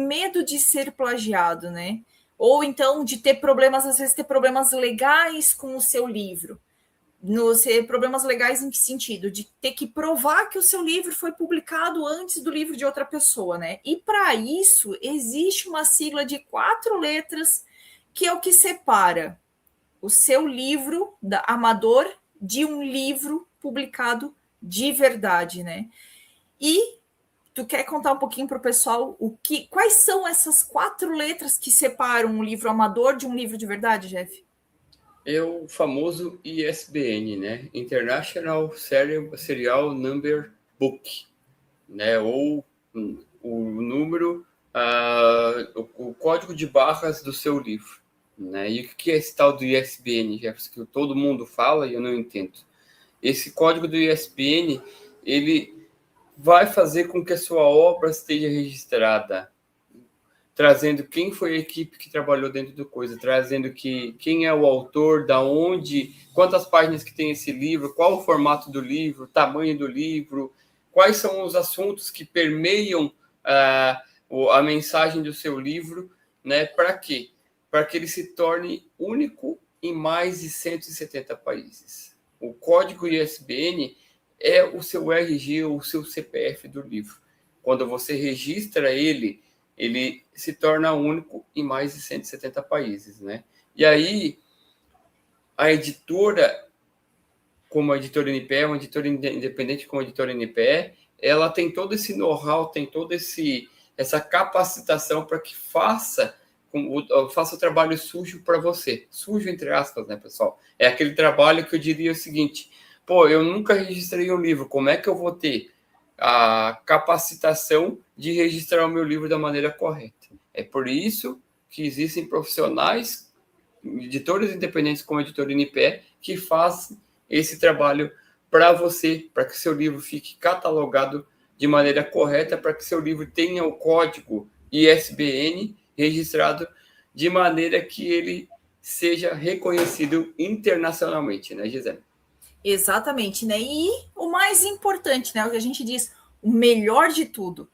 medo de ser plagiado, né? Ou então de ter problemas, às vezes ter problemas legais com o seu livro. Problemas legais em que sentido? De ter que provar que o seu livro foi publicado antes do livro de outra pessoa, né? E para isso existe uma sigla de 4 letras que é o que separa o seu livro amador de um livro publicado de verdade, né? E tu quer contar um pouquinho para o pessoal quais são essas 4 letras que separam um livro amador de um livro de verdade, Jeff? É o famoso ISBN, né? International Serial Number Book, né? Ou o número, o código de barras do seu livro, né? E o que é esse tal do ISBN, Jefferson, que todo mundo fala e eu não entendo? Esse código do ISBN, ele vai fazer com que a sua obra esteja registrada, trazendo quem foi a equipe que trabalhou dentro do coisa, trazendo quem é o autor, da onde, quantas páginas que tem esse livro, qual o formato do livro, tamanho do livro, quais são os assuntos que permeiam a mensagem do seu livro, né? Para quê? Para que ele se torne único em mais de 170 países. O código ISBN é o seu RG ou o seu CPF do livro. Quando você registra ele se torna único em mais de 170 países, né? E aí, a editora, como a editora NPE, uma editora independente como a editora NPE, ela tem todo esse know-how, tem toda essa capacitação para que faça o trabalho sujo para você. Sujo, entre aspas, né, pessoal? É aquele trabalho que eu diria o seguinte: pô, eu nunca registrei um livro, como é que eu vou ter a capacitação de registrar o meu livro da maneira correta? É por isso que existem profissionais, editores independentes como a editora NPE, que fazem esse trabalho para você, para que seu livro fique catalogado de maneira correta, para que seu livro tenha o código ISBN registrado de maneira que ele seja reconhecido internacionalmente, né, Gisele? Exatamente, né? E o mais importante, né? O que a gente diz, o melhor de tudo.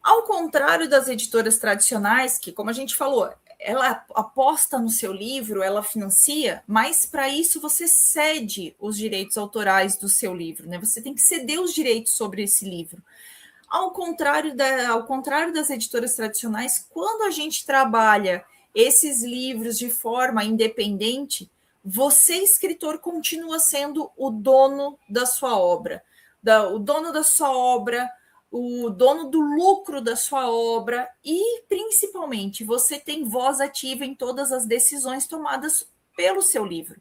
Ao contrário das editoras tradicionais, que, como a gente falou, ela aposta no seu livro, ela financia, mas para isso você cede os direitos autorais do seu livro, né? Você tem que ceder os direitos sobre esse livro. Ao contrário das editoras tradicionais, quando a gente trabalha esses livros de forma independente, você, escritor, continua sendo o dono da sua obra, o dono da sua obra, o dono do lucro da sua obra e, principalmente, você tem voz ativa em todas as decisões tomadas pelo seu livro.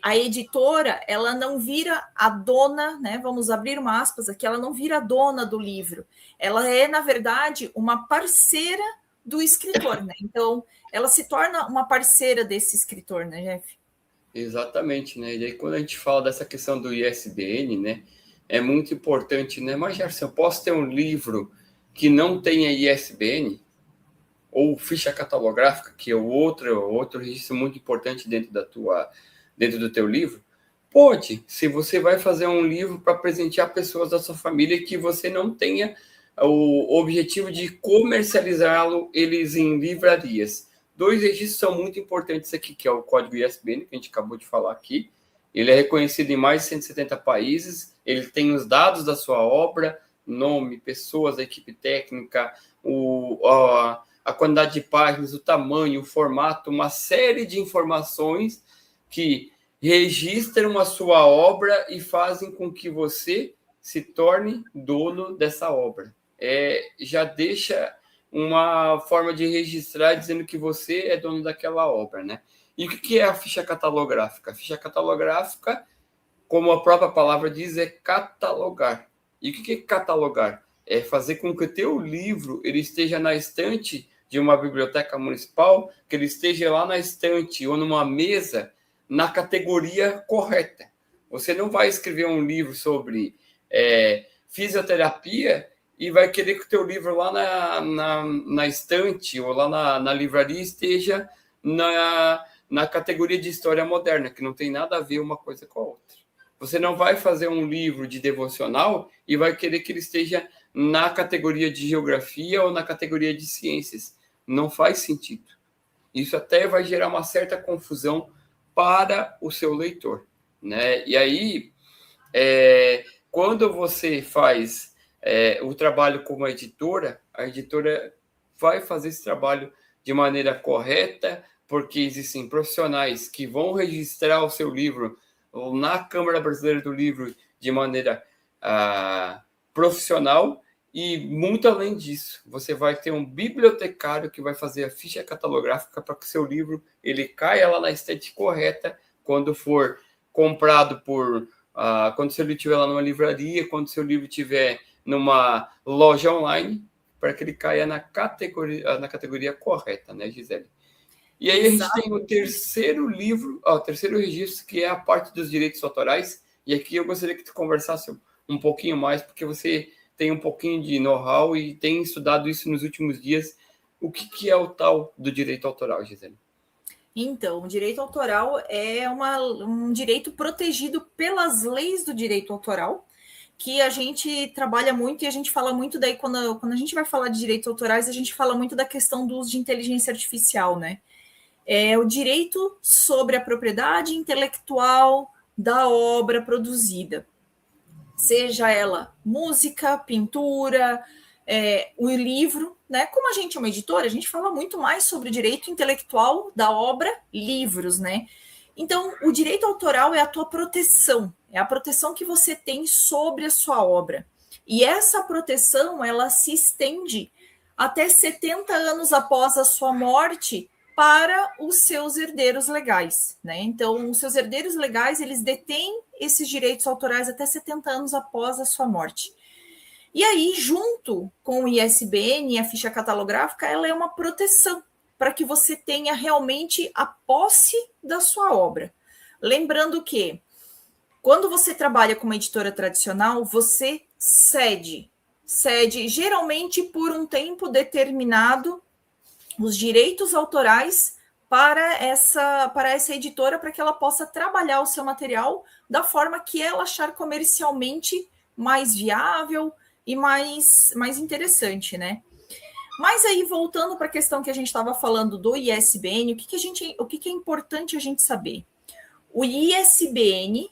A editora, ela não vira a dona, né? Vamos abrir uma aspas aqui, ela não vira a dona do livro. Ela é, na verdade, uma parceira do escritor, né? Então, ela se torna uma parceira desse escritor, né, Jeff? Exatamente, né? E aí, quando a gente fala dessa questão do ISBN, né, é muito importante, né? Mas, Gerson, eu posso ter um livro que não tenha ISBN ou ficha catalográfica, que é outro registro muito importante dentro do teu livro? Pode, se você vai fazer um livro para presentear pessoas da sua família que você não tenha o objetivo de comercializá-lo eles em livrarias. 2 registros são muito importantes aqui, que é o código ISBN, que a gente acabou de falar aqui. Ele é reconhecido em mais de 170 países, ele tem os dados da sua obra, nome, pessoas, a equipe técnica, a quantidade de páginas, o tamanho, o formato, uma série de informações que registram a sua obra e fazem com que você se torne dono dessa obra. Já deixa uma forma de registrar dizendo que você é dono daquela obra, né? E o que é a ficha catalográfica? A ficha catalográfica, como a própria palavra diz, é catalogar. E o que é catalogar? É fazer com que o teu livro ele esteja na estante de uma biblioteca municipal, que ele esteja lá na estante ou numa mesa na categoria correta. Você não vai escrever um livro sobre fisioterapia e vai querer que o teu livro lá na estante ou lá na livraria esteja na categoria de história moderna, que não tem nada a ver uma coisa com a outra. Você não vai fazer um livro de devocional e vai querer que ele esteja na categoria de geografia ou na categoria de ciências. Não faz sentido. Isso até vai gerar uma certa confusão para o seu leitor, né? E aí, quando você faz o trabalho como editora, a editora vai fazer esse trabalho de maneira correta, porque existem profissionais que vão registrar o seu livro na Câmara Brasileira do Livro de maneira profissional, e muito além disso, você vai ter um bibliotecário que vai fazer a ficha catalográfica para que o seu livro ele caia lá na estante correta quando for comprado quando seu livro estiver lá numa livraria, quando seu livro estiver numa loja online, para que ele caia na categoria correta, né, Gisele? E aí a gente tem o terceiro livro, o terceiro registro, que é a parte dos direitos autorais. E aqui eu gostaria que tu conversasse um pouquinho mais, porque você tem um pouquinho de know-how e tem estudado isso nos últimos dias. O que é o tal do direito autoral, Gisele? Então, o direito autoral é um direito protegido pelas leis do direito autoral, que a gente trabalha muito e a gente fala muito daí, quando a gente vai falar de direitos autorais, a gente fala muito da questão do uso de inteligência artificial, né? É o direito sobre a propriedade intelectual da obra produzida, seja ela música, pintura, o livro, né? Como a gente é uma editora, a gente fala muito mais sobre o direito intelectual da obra, livros, né? Então, o direito autoral é a tua proteção, é a proteção que você tem sobre a sua obra. E essa proteção, ela se estende até 70 anos após a sua morte para os seus herdeiros legais, né? Então, os seus herdeiros legais, eles detêm esses direitos autorais até 70 anos após a sua morte. E aí, junto com o ISBN e a ficha catalográfica, ela é uma proteção para que você tenha realmente a posse da sua obra. Lembrando que, quando você trabalha com uma editora tradicional, você cede geralmente por um tempo determinado os direitos autorais para essa editora, para que ela possa trabalhar o seu material da forma que ela achar comercialmente mais viável e mais interessante, né? Mas aí, voltando para a questão que a gente estava falando do ISBN, o que é importante a gente saber? O ISBN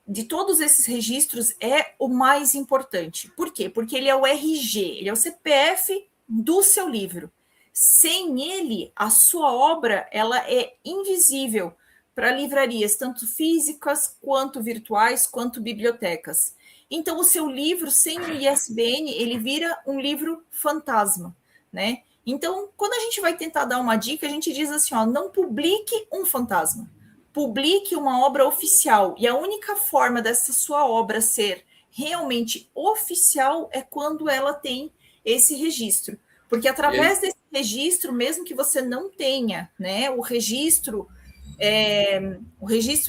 de todos esses registros é o mais importante. Por quê? Porque ele é o RG, ele é o CPF do seu livro. Sem ele, a sua obra ela é invisível para livrarias, tanto físicas, quanto virtuais, quanto bibliotecas. Então, o seu livro, sem o ISBN, ele vira um livro fantasma, né? Então, quando a gente vai tentar dar uma dica, a gente diz assim, ó, não publique um fantasma, publique uma obra oficial. E a única forma dessa sua obra ser realmente oficial é quando ela tem esse registro. Porque através desse registro, mesmo que você não tenha, né, o registro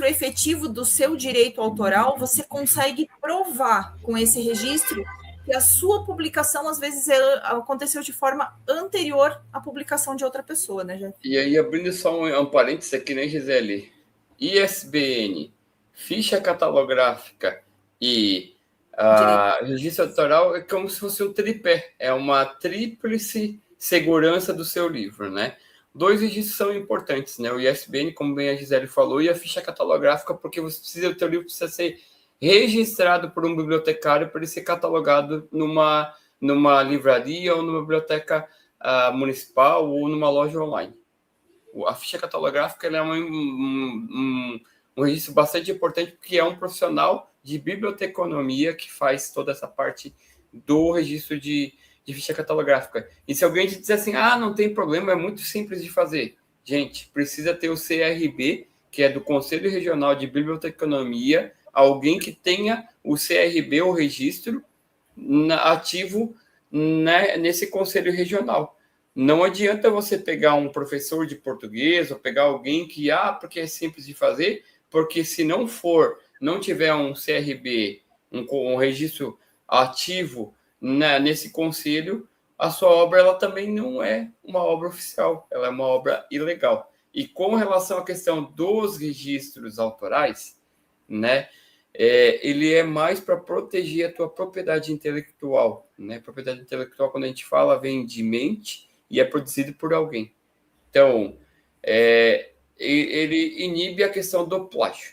efetivo do seu direito autoral, você consegue provar com esse registro que a sua publicação, às vezes, aconteceu de forma anterior à publicação de outra pessoa, né, Jeff? E aí, abrindo só um parênteses aqui, né, Gisele? ISBN, ficha catalográfica e registro autoral é como se fosse um tripé, é uma tríplice segurança do seu livro, né? 2 registros são importantes, né? O ISBN, como bem a Gisele falou, e a ficha catalográfica, porque o teu livro precisa ser registrado por um bibliotecário para ele ser catalogado numa livraria ou numa biblioteca municipal ou numa loja online. A ficha catalográfica ela é um registro bastante importante, porque é um profissional de biblioteconomia que faz toda essa parte do registro de ficha catalográfica. E se alguém te disser assim, não tem problema, é muito simples de fazer. Gente, precisa ter o CRB, que é do Conselho Regional de Biblioteconomia, alguém que tenha o CRB, o registro, ativo nesse Conselho Regional. Não adianta você pegar um professor de português ou pegar alguém que, porque é simples de fazer, porque se não tiver um CRB, um registro ativo nesse conselho, a sua obra ela também não é uma obra oficial, ela é uma obra ilegal. E com relação à questão dos registros autorais, né, ele é mais para proteger a tua propriedade intelectual, né? Propriedade intelectual, quando a gente fala, vem de mente e é produzido por alguém. Então, ele inibe a questão do plágio.